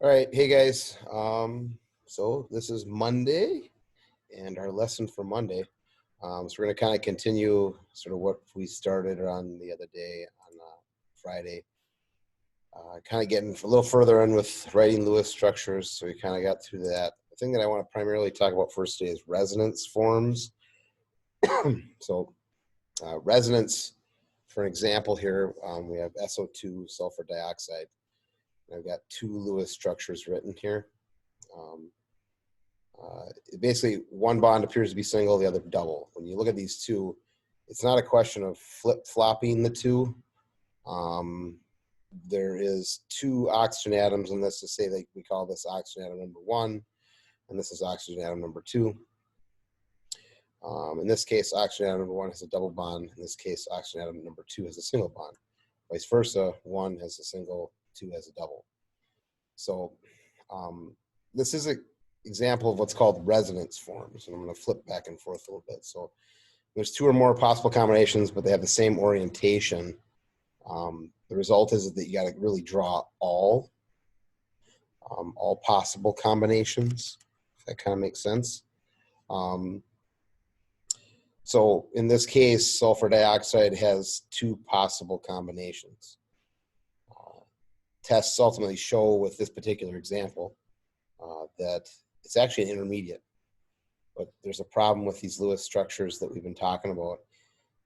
All right, hey guys. So this is Monday, and our lesson for Monday. So we're going to kind of continue sort of what we started on the other day on Friday. Kind of getting a little further in with writing Lewis structures. So we kind of got through that. The thing that I want to primarily talk about first today is resonance forms. So resonance, for an example here, we have SO2, sulfur dioxide. I've got two Lewis structures written here. Um, Basically, one bond appears to be single, the other double. When you look at these two, it's not a question of flip-flopping the two. There is two oxygen atoms in this, to say that we call this oxygen atom number one, and this is oxygen atom number two. In this case, oxygen atom number one has a double bond. In this case, oxygen atom number two has a single bond. Vice versa, one has a single, two has a double. So this is an example of what's called resonance forms, and I'm going to flip back and forth a little bit. So there's two or more possible combinations, but they have the same orientation. The result is that you got to really draw all possible combinations, if that kind of makes sense. So in this case, sulfur dioxide has two possible combinations. Tests ultimately show with this particular example that it's actually an intermediate. But there's a problem with these Lewis structures that we've been talking about.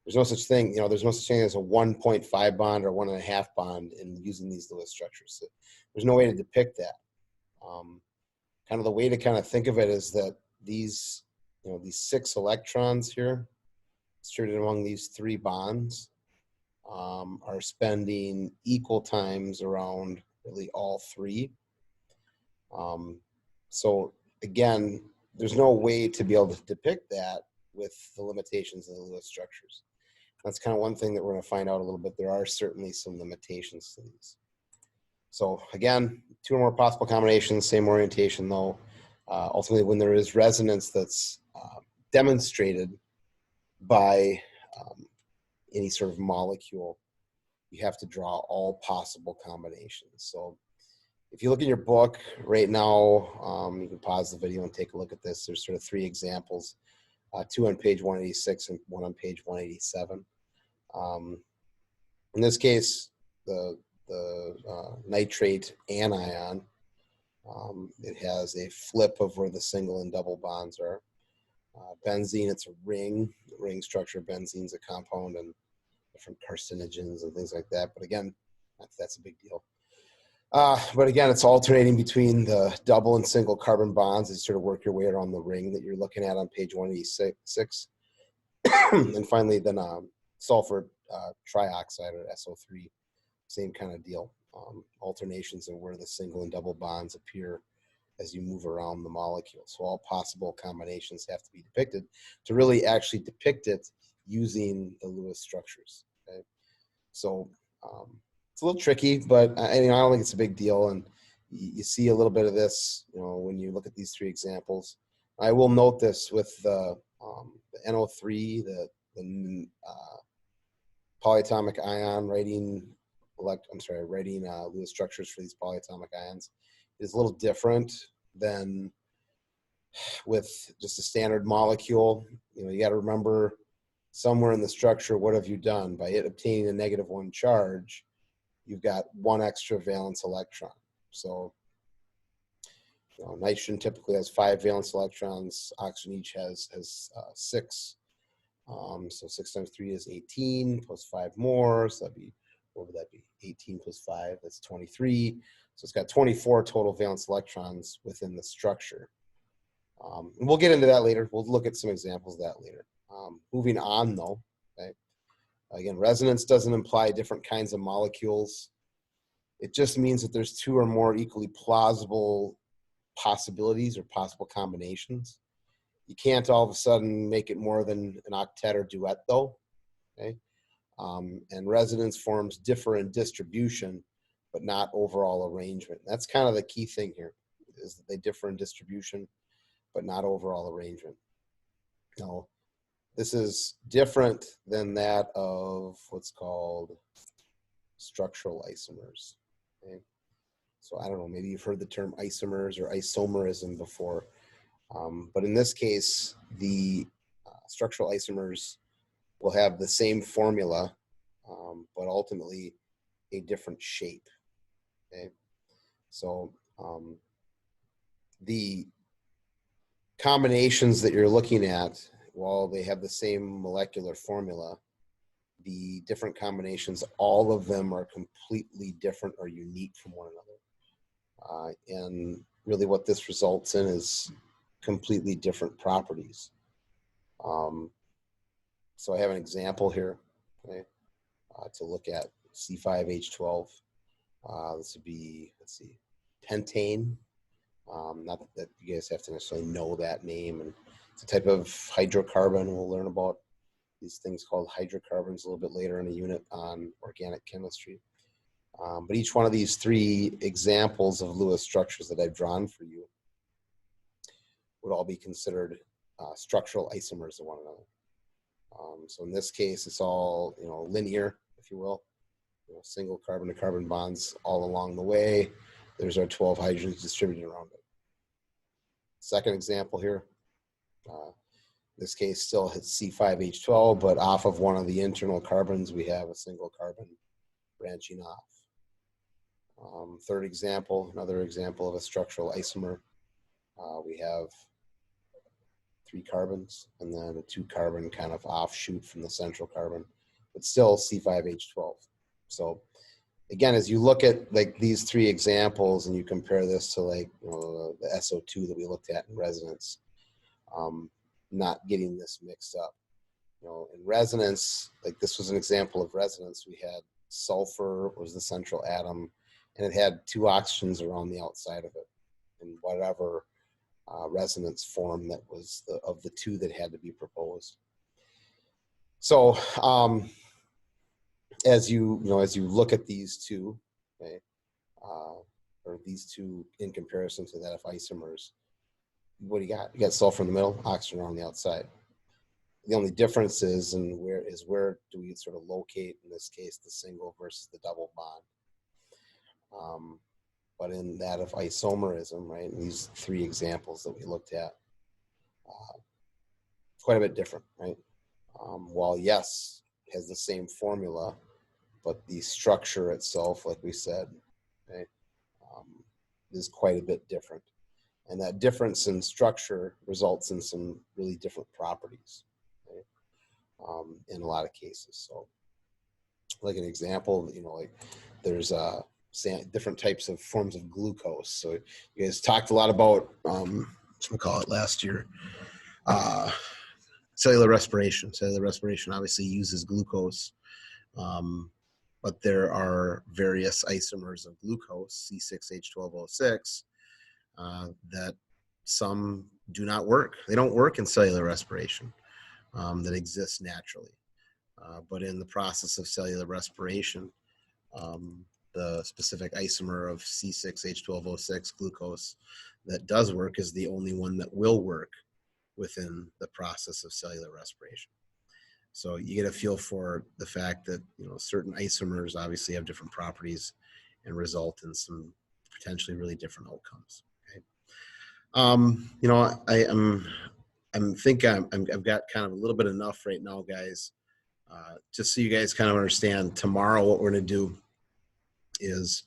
There's no such thing, there's no such thing as a 1.5 bond or 1.5 bond in using these Lewis structures. So there's no way to depict that. Kind of the way to kind of think of it is that these, these 6 electrons here, distributed among these 3 bonds, are spending equal times around really all 3. So again, there's no way to be able to depict that with the limitations of the Lewis structures. That's kind of one thing that we're going to find out a little bit. There are certainly some limitations to these. So again, 2 or more possible combinations, same orientation though. Ultimately, when there is resonance that's demonstrated by any sort of molecule, you have to draw all possible combinations. So if you look in your book right now, you can pause the video and take a look at this. There's sort of 3 examples, 2 on page 186 and 1 on page 187. In this case, the nitrate anion, it has a flip of where the single and double bonds are. Benzene, it's a ring structure. Benzene's a compound and different carcinogens and things like that. But again, that's a big deal. But again, it's alternating between the double and single carbon bonds as you sort of work your way around the ring that you're looking at on page 186. And finally, then sulfur trioxide, or SO3, same kind of deal. Alternations of where the single and double bonds appear as you move around the molecule. So all possible combinations have to be depicted to really actually depict it using the Lewis structures. Okay? So it's a little tricky, but I don't think it's a big deal. And you see a little bit of this, when you look at these 3 examples. I will note this with the NO3, the polyatomic ion writing Lewis structures for these polyatomic ions is a little different than with just a standard molecule. You got to remember somewhere in the structure, what have you done? By it obtaining a -1 charge, you've got 1 extra valence electron. So nitrogen typically has 5 valence electrons. Oxygen each has 6. So 6 times 3 is 18, plus 5 more. So that'd be, what would that be? 18 plus 5, that's 23. So it's got 24 total valence electrons within the structure. And we'll get into that later. We'll look at some examples of that later. Moving on though, okay. Again, resonance doesn't imply different kinds of molecules. It just means that there's 2 or more equally plausible possibilities or possible combinations. You can't all of a sudden make it more than an octet or duet though, okay? And resonance forms differ in distribution, but not overall arrangement. That's kind of the key thing here, is that they differ in distribution, but not overall arrangement. Now, this is different than that of what's called structural isomers. Okay? So I don't know, maybe you've heard the term isomers or isomerism before. But in this case, the structural isomers will have the same formula, but ultimately a different shape. Okay, so the combinations that you're looking at, while they have the same molecular formula, the different combinations, all of them are completely different or unique from one another. And really what this results in is completely different properties. So I have an example here, okay, to look at C5H12. This would be, let's see, pentane. Not that you guys have to necessarily know that name. And it's a type of hydrocarbon. We'll learn about these things called hydrocarbons a little bit later in a unit on organic chemistry. But each one of these three examples of Lewis structures that I've drawn for you would all be considered structural isomers of one another. So in this case, it's all, linear, if you will, single carbon to carbon bonds all along the way. There's our 12 hydrogens distributed around it. Second example here, this case still hits C5H12, but off of one of the internal carbons, we have a single carbon branching off. Third example, another example of a structural isomer. We have 3 carbons and then a 2 carbon kind of offshoot from the central carbon, but still C5H12. So again, as you look at like these 3 examples and you compare this to like the SO2 that we looked at in resonance, not getting this mixed up. In resonance, like this was an example of resonance. We had sulfur was the central atom, and it had 2 oxygens around the outside of it, in whatever resonance form that was of the 2 that had to be proposed. So as you look at these 2, okay, or these 2 in comparison to that of isomers, what do you got? You got sulfur in the middle, oxygen on the outside. The only difference is where do we sort of locate, in this case, the single versus the double bond. But in that of isomerism, right, in these 3 examples that we looked at, quite a bit different, right? While yes, it has the same formula, but the structure itself, like we said, okay, is quite a bit different. And that difference in structure results in some really different properties, okay, in a lot of cases. So like an example, like there's different types of forms of glucose. So you guys talked a lot about, last year, cellular respiration. Cellular respiration obviously uses glucose, but there are various isomers of glucose, C6H12O6, that some do not work. They don't work in cellular respiration, that exists naturally. But in the process of cellular respiration, the specific isomer of C6H12O6 glucose that does work is the only one that will work within the process of cellular respiration. So you get a feel for the fact that certain isomers obviously have different properties and result in some potentially really different outcomes. Okay. I've got kind of a little bit enough right now, guys. Just so you guys kind of understand, tomorrow what we're going to do is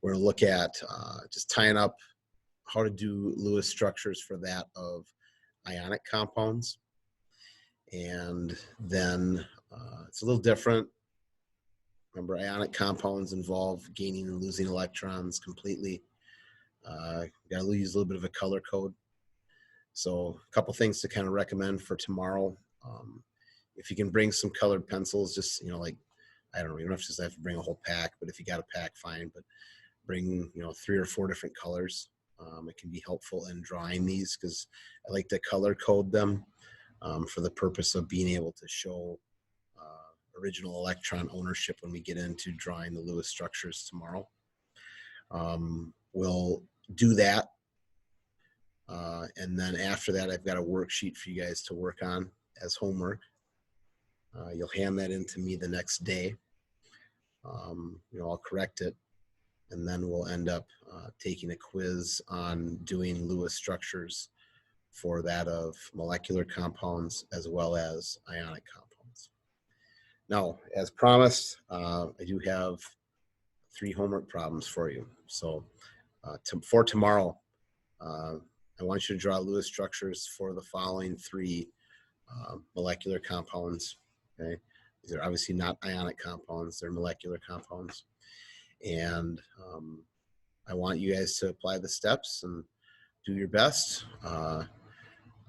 we're going to look at just tying up how to do Lewis structures for that of ionic compounds. And then it's a little different. Remember, ionic compounds involve gaining and losing electrons completely. Got to use a little bit of a color code. So a couple things to kind of recommend for tomorrow. If you can bring some colored pencils, just, I don't know, you don't have to bring a whole pack, but if you got a pack, fine. But bring, 3 or 4 different colors. It can be helpful in drawing these because I like to color code them for the purpose of being able to show original electron ownership when we get into drawing the Lewis structures tomorrow. We'll do that. And then after that, I've got a worksheet for you guys to work on as homework. You'll hand that in to me the next day. I'll correct it. and then we'll end up taking a quiz on doing Lewis structures for that of molecular compounds as well as ionic compounds. Now, as promised, I do have 3 homework problems for you. So for tomorrow, I want you to draw Lewis structures for the following 3 molecular compounds. Okay, these are obviously not ionic compounds; they're molecular compounds. And I want you guys to apply the steps and do your best.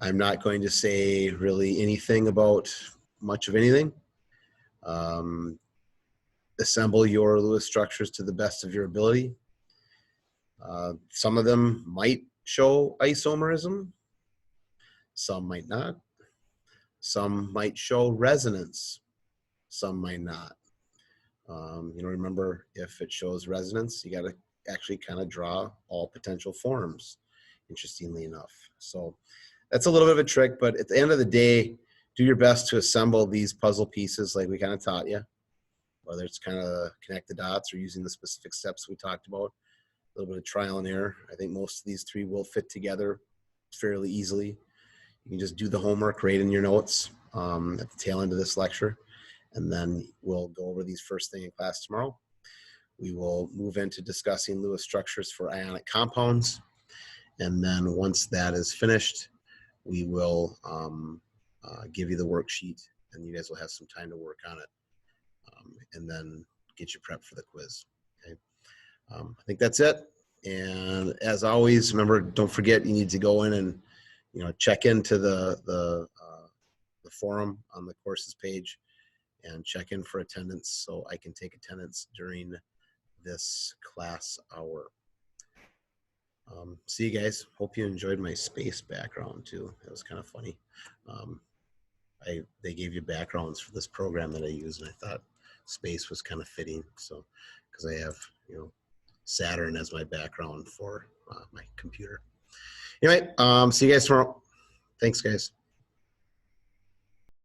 I'm not going to say really anything about much of anything. Assemble your Lewis structures to the best of your ability. Some of them might show isomerism, some might not. Some might show resonance, some might not. Remember, if it shows resonance, you got to actually kind of draw all potential forms, interestingly enough. So that's a little bit of a trick, but at the end of the day, do your best to assemble these puzzle pieces like we kind of taught you, whether it's kind of connect the dots or using the specific steps we talked about. A little bit of trial and error. I think most of these 3 will fit together fairly easily. You can just do the homework right in your notes at the tail end of this lecture, and then we'll go over these first thing in class tomorrow. We will move into discussing Lewis structures for ionic compounds, and then once that is finished, we will give you the worksheet, and you guys will have some time to work on it, and then get you prepped for the quiz. Okay, I think that's it. And as always, remember, don't forget you need to go in and check into the forum on the courses page and check in for attendance so I can take attendance during this class hour. See you guys. Hope you enjoyed my space background too. That was kind of funny. They gave you backgrounds for this program that I use, and I thought space was kind of fitting. So, because I have Saturn as my background for my computer. Anyway, see you guys tomorrow. Thanks, guys.